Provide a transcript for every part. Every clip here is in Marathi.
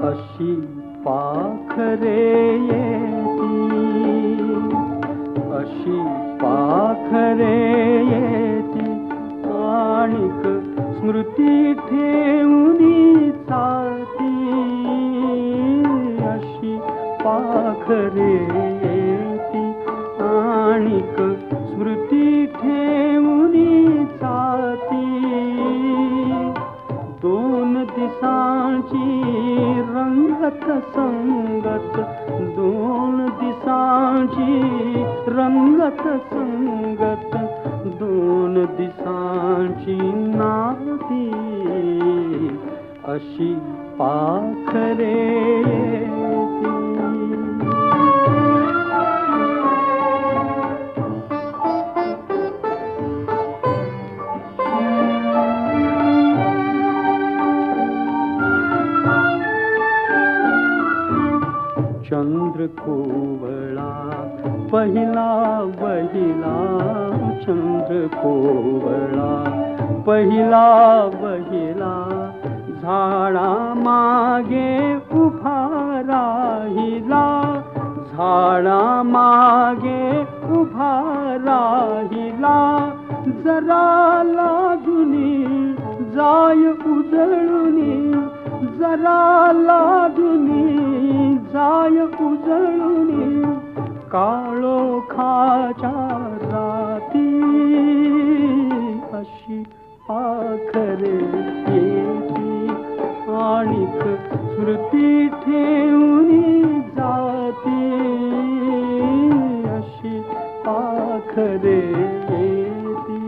अशी पाखरे येती, अशी पाखरे येती, आणिक स्मृती ठेवूनी चालती. अशी पाखरे येती, आणिक स्मृती ठेवूनी चालती. दोन दिसांची रंगत संगत, दोन दिसांची रंगत संगत, दोन दिसांची नाती. अशी पाखरे येती. चंद्र कोवळा पहिला बहिला, चंद्र कोवळा पहिला बहिला, झाडा मागे उभा राहिला, झाडा मागे उभा राहिला. जरा लाजुनी जाय उजळुनी, जरा लाजुनी जाय उजळुनी, काळोखाच्या राती. अशी पाखरे येती, आणिक स्मृती ठेवूनी जाती. अशी पाखरे येती.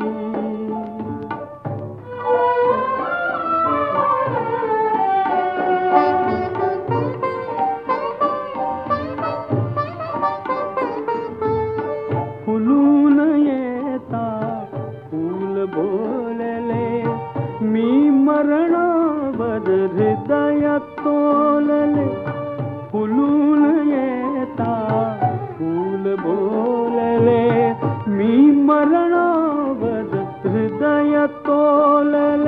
फुलून येता फूल बोलले, मी मरणावर हृदय तोलले. फुलून